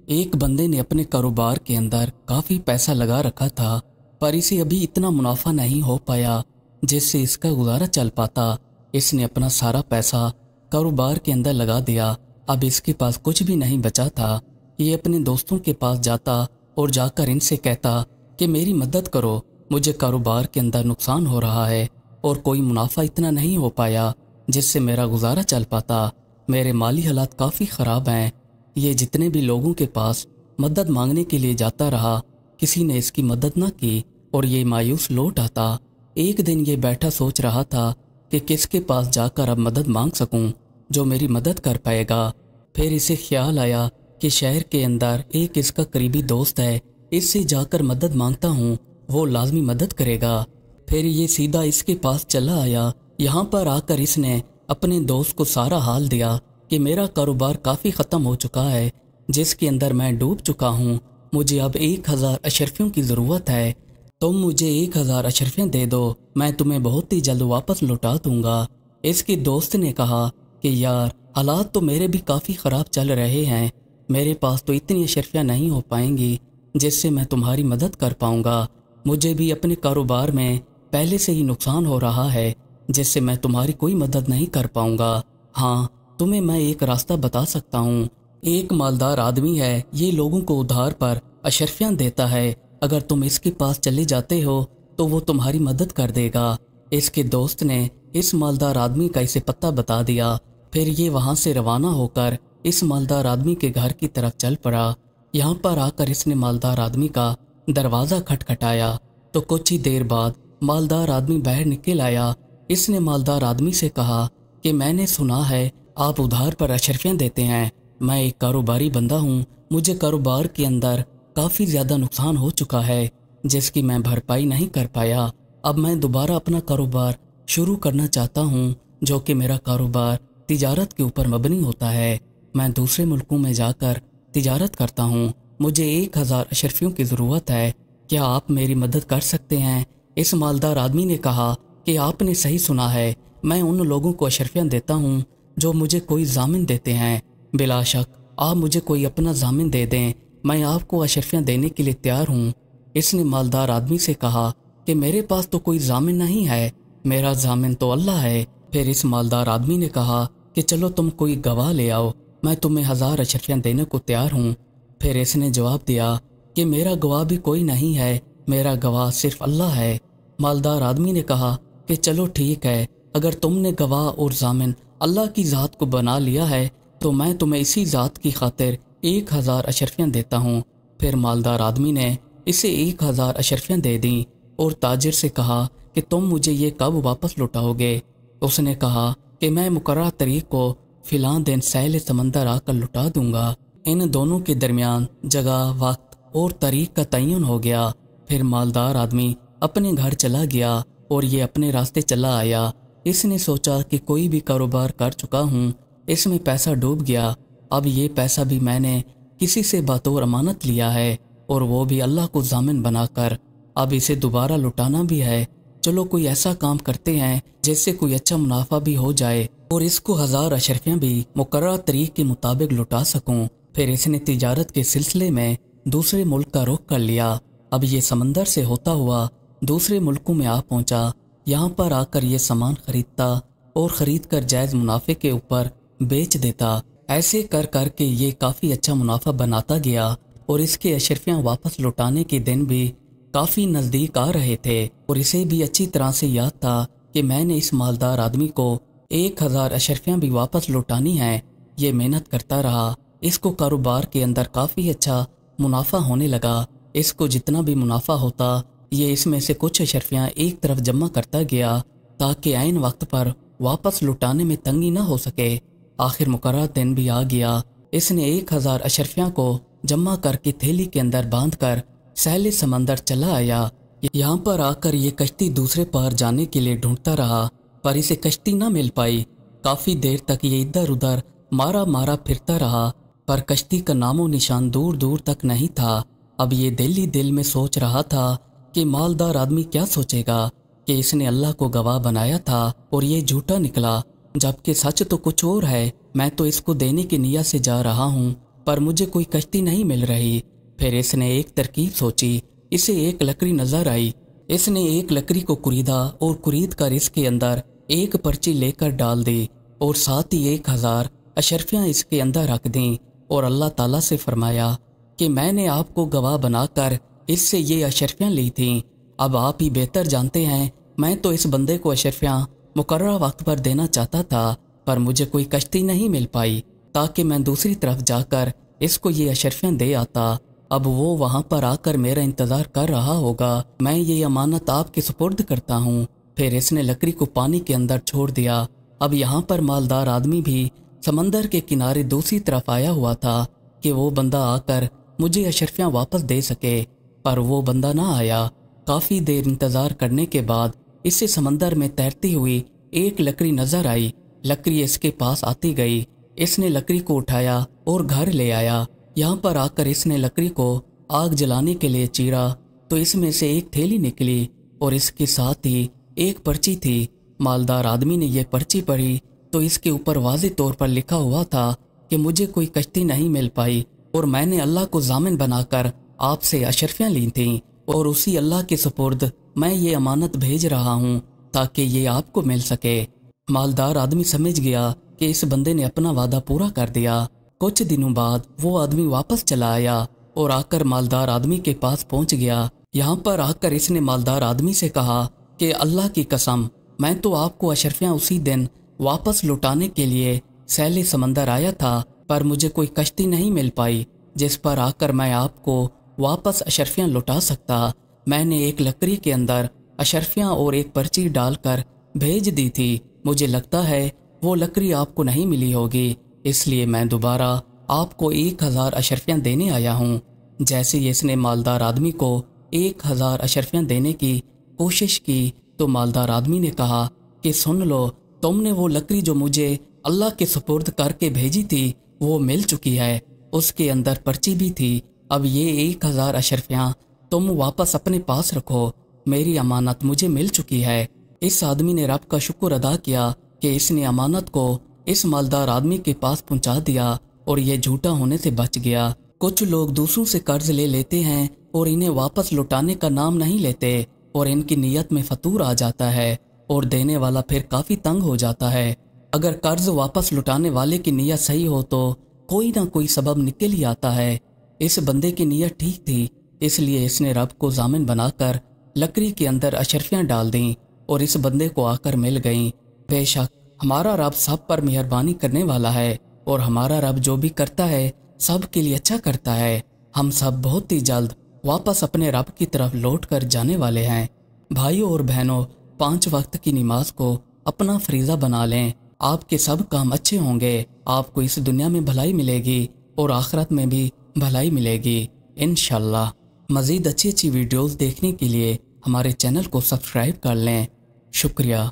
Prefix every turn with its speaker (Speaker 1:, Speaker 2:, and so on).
Speaker 1: एक बंदे ने अपने कारोबार के अंदर काफ़ी पैसा लगा रखा था, पर इसे अभी इतना मुनाफा नहीं हो पाया जिससे इसका गुजारा चल पाता। इसने अपना सारा पैसा कारोबार के अंदर लगा दिया। अब इसके पास कुछ भी नहीं बचा था। ये अपने दोस्तों के पास जाता और जाकर इनसे कहता कि मेरी मदद करो, मुझे कारोबार के अंदर नुकसान हो रहा है और कोई मुनाफा इतना नहीं हो पाया जिससे मेरा गुजारा चल पाता। मेरे माली हालात काफ़ी ख़राब हैं। ये जितने भी लोगों के पास मदद मांगने के लिए जाता रहा, किसी ने इसकी मदद ना की और ये मायूस लौट आता। एक दिन ये बैठा सोच रहा था कि किसके पास जाकर अब मदद मांग सकूं जो मेरी मदद कर पाएगा। फिर इसे ख्याल आया कि शहर के अंदर एक इसका करीबी दोस्त है, इससे जाकर मदद मांगता हूँ, वो लाजमी मदद करेगा। फिर ये सीधा इसके पास चला आया। यहाँ पर आकर इसने अपने दोस्त को सारा हाल दिया कि मेरा कारोबार काफ़ी ख़त्म हो चुका है, जिसके अंदर मैं डूब चुका हूँ। मुझे अब 1000 अशरफियों की ज़रूरत है। तुम मुझे 1000 अशरफियाँ दे दो, मैं तुम्हें बहुत ही जल्द वापस लौटा दूंगा। इसके दोस्त ने कहा कि यार, हालात तो मेरे भी काफ़ी ख़राब चल रहे हैं, मेरे पास तो इतनी अशरफियाँ नहीं हो पाएंगी जिससे मैं तुम्हारी मदद कर पाऊँगा। मुझे भी अपने कारोबार में पहले से ही नुकसान हो रहा है जिससे मैं तुम्हारी कोई मदद नहीं कर पाऊँगा। हाँ, तुम्हें मैं एक रास्ता बता सकता हूँ। एक मालदार आदमी है, ये लोगों को उधार पर अशरफियाँ देता है। अगर तुम इसके पास चले जाते हो तो वो तुम्हारी मदद कर देगा। इसके दोस्त ने इस मालदार आदमी का इसे पता बता दिया। फिर ये वहाँ से रवाना होकर इस मालदार आदमी के घर की तरफ चल पड़ा। यहाँ पर आकर इसने मालदार आदमी का दरवाज़ा खटखटाया तो कुछ ही देर बाद मालदार आदमी बाहर निकल आया। इसने मालदार आदमी से कहा कि मैंने सुना है आप उधार पर अशरफियाँ देते हैं। मैं एक कारोबारी बंदा हूँ, मुझे कारोबार के अंदर काफ़ी ज़्यादा नुकसान हो चुका है जिसकी मैं भरपाई नहीं कर पाया। अब मैं दोबारा अपना कारोबार शुरू करना चाहता हूँ, जो कि मेरा कारोबार तिजारत के ऊपर मबनी होता है। मैं दूसरे मुल्कों में जाकर तिजारत करता हूँ। मुझे 1000 अशरफियों की ज़रूरत है, क्या आप मेरी मदद कर सकते हैं? इस मालदार आदमी ने कहा कि आपने सही सुना है, मैं उन लोगों को अशरफियाँ देता हूँ जो मुझे कोई जामिन देते हैं। बिला शक आप मुझे कोई अपना जामिन दे दें, मैं आपको अशरफियाँ देने के लिए तैयार हूँ। इसने मालदार आदमी से कहा कि मेरे पास तो कोई जामिन नहीं है, मेरा जामिन तो अल्लाह है। फिर इस मालदार आदमी ने कहा कि चलो तुम कोई गवाह ले आओ, मैं तुम्हें 1000 अशरफियाँ देने को तैयार हूँ। फिर इसने जवाब दिया कि मेरा गवाह भी कोई नहीं है, मेरा गवाह सिर्फ अल्लाह है। मालदार आदमी ने कहा कि चलो ठीक है, अगर तुमने गवाह और जामिन अल्लाह की ज़ात को बना लिया है तो मैं तुम्हें इसी ज़ात की खातिर 1000 अशरफियाँ देता हूँ। फिर मालदार आदमी ने इसे 1000 अशरफियाँ दे दी और ताजिर से कहा कि तुम मुझे ये कब वापस लौटाओगे? उसने कहा कि मैं मुकर्रर तारीख को फ़िलहाल दिन सैल समंदर आकर लौटा दूंगा। इन दोनों के दरमियान जगह, वक्त और तारीख का तयन हो गया। फिर मालदार आदमी अपने घर चला गया और ये अपने रास्ते चला आया। इसने सोचा कि कोई भी कारोबार कर चुका हूँ, इसमें पैसा डूब गया, अब ये पैसा भी मैंने किसी से बतौर अमानत लिया है और वो भी अल्लाह को जामिन बनाकर, अब इसे दोबारा लुटाना भी है। चलो कोई ऐसा काम करते हैं जिससे कोई अच्छा मुनाफा भी हो जाए और इसको 1000 अशरफियाँ भी मुकर्रर तारीख के मुताबिक लुटा सकूँ। फिर इसने तिजारत के सिलसिले में दूसरे मुल्क का रुख कर लिया। अब ये समंदर से होता हुआ दूसरे मुल्कों में आ पहुँचा। यहाँ पर आकर ये सामान खरीदता और ख़रीद कर जायज़ मुनाफे के ऊपर बेच देता। ऐसे कर कर के ये काफ़ी अच्छा मुनाफा बनाता गया और इसके अशरफियाँ वापस लौटाने के दिन भी काफ़ी नज़दीक आ रहे थे और इसे भी अच्छी तरह से याद था कि मैंने इस मालदार आदमी को 1000 अशरफियाँ भी वापस लौटानी हैं। ये मेहनत करता रहा, इसको कारोबार के अंदर काफ़ी अच्छा मुनाफा होने लगा। इसको जितना भी मुनाफा होता ये इसमें से कुछ अशरफियाँ एक तरफ जमा करता गया ताकि आइन वक्त पर वापस लुटाने में तंगी न हो सके। आखिर मुकर्रर दिन भी आ गया। इसने 1000 अशरफियाँ को जमा करके थैली के अंदर बांध कर सैले समंदर चला आया। यहाँ पर आकर ये कश्ती दूसरे पार जाने के लिए ढूंढता रहा, पर इसे कश्ती न मिल पाई। काफ़ी देर तक ये इधर उधर मारा मारा फिरता रहा, पर कश्ती का नामो निशान दूर दूर तक नहीं था। अब ये दिल ही दिल में सोच रहा था कि मालदार आदमी क्या सोचेगा कि इसने अल्लाह को गवाह बनाया था और ये झूठा निकला, जबकि सच तो कुछ और है। मैं तो इसको देने की नियत से जा रहा हूँ, पर मुझे कोई कश्ती नहीं मिल रही। फिर इसने एक तरकीब सोची। इसे एक लकड़ी नजर आई। इसने एक लकड़ी को कुरीदा और कुरीद कर इसके अंदर एक पर्ची लेकर डाल दी और साथ ही 1000 अशरफियाँ इसके अंदर रख दी और अल्लाह ताला से फरमाया कि मैंने आपको गवाह बनाकर इससे ये अशरफियाँ ली थीं। अब आप ही बेहतर जानते हैं, मैं तो इस बंदे को अशरफियाँ मुकर्रर वक्त पर देना चाहता था, पर मुझे कोई कश्ती नहीं मिल पाई ताकि मैं दूसरी तरफ जाकर इसको ये अशरफियाँ दे आता। अब वो वहाँ पर आकर मेरा इंतज़ार कर रहा होगा। मैं ये अमानत आपके सुपुर्द करता हूँ। फिर इसने लकड़ी को पानी के अंदर छोड़ दिया। अब यहाँ पर मालदार आदमी भी समंदर के किनारे दूसरी तरफ आया हुआ था कि वो बंदा आकर मुझे अशरफियाँ वापस दे सके, पर वो बंदा ना आया। काफ़ी देर इंतज़ार करने के बाद इसे समंदर में तैरती हुई एक लकड़ी नज़र आई। लकड़ी इसके पास आती गई। इसने लकड़ी को उठाया और घर ले आया। यहाँ पर आकर इसने लकड़ी को आग जलाने के लिए चीरा तो इसमें से एक थैली निकली और इसके साथ ही एक पर्ची थी। मालदार आदमी ने यह पर्ची पढ़ी तो इसके ऊपर वाज़ेह तौर पर लिखा हुआ था कि मुझे कोई कश्ती नहीं मिल पाई और मैंने अल्लाह को ज़ामिन बनाकर आपसे अशरफियाँ ली थीं और उसी अल्लाह के सुपुर्द मैं ये अमानत भेज रहा हूँ ताकि ये आपको मिल सके। मालदार आदमी समझ गया कि इस बंदे ने अपना वादा पूरा कर दिया। कुछ दिनों बाद वो आदमी वापस चला आया और आकर मालदार आदमी के पास पहुंच गया। यहाँ पर आकर इसने मालदार आदमी से कहा कि अल्लाह की कसम, मैं तो आपको अशरफियाँ उसी दिन वापस लौटाने के लिए सैले समंदर आया था, पर मुझे कोई कश्ती नहीं मिल पाई जिस पर आकर मैं आपको वापस अशरफियाँ लौटा सकता। मैंने एक लकड़ी के अंदर अशरफियाँ और एक पर्ची डालकर भेज दी थी। मुझे लगता है वो लकड़ी आपको नहीं मिली होगी, इसलिए मैं दोबारा आपको 1000 अशरफियाँ देने आया हूँ। जैसे ही इसने मालदार आदमी को 1000 अशरफियाँ देने की कोशिश की तो मालदार आदमी ने कहा कि सुन लो, तुमने वो लकड़ी जो मुझे अल्लाह के सुपुर्द करके भेजी थी वो मिल चुकी है, उसके अंदर पर्ची भी थी। अब ये 1000 अशरफियाँ तुम वापस अपने पास रखो, मेरी अमानत मुझे मिल चुकी है। इस आदमी ने रब का शुक्र अदा किया कि इसने अमानत को इस मालदार आदमी के पास पहुंचा दिया और ये झूठा होने से बच गया। कुछ लोग दूसरों से कर्ज ले लेते हैं और इन्हें वापस लौटाने का नाम नहीं लेते और इनकी नीयत में फतूर आ जाता है और देने वाला फिर काफ़ी तंग हो जाता है। अगर कर्ज वापस लौटाने वाले की नीयत सही हो तो कोई ना कोई सबब निकल ही आता है। इस बंदे की नीयत ठीक थी, इसलिए इसने रब को जामिन बनाकर लकड़ी के अंदर अशरफियाँ डाल दी और इस बंदे को आकर मिल गईं। बेशक हमारा रब सब पर मेहरबानी करने वाला है और हमारा रब जो भी करता है सब के लिए अच्छा करता है। हम सब बहुत ही जल्द वापस अपने रब की तरफ लौट कर जाने वाले हैं। भाइयों और बहनों, 5 वक्त की नमाज को अपना फरीज़ा बना लें। आपके सब काम अच्छे होंगे। आपको इस दुनिया में भलाई मिलेगी और आखिरत में भी भलाई मिलेगी इंशाल्लाह। मज़ीद अच्छी अच्छी वीडियोस देखने के लिए हमारे चैनल को सब्सक्राइब कर लें। शुक्रिया।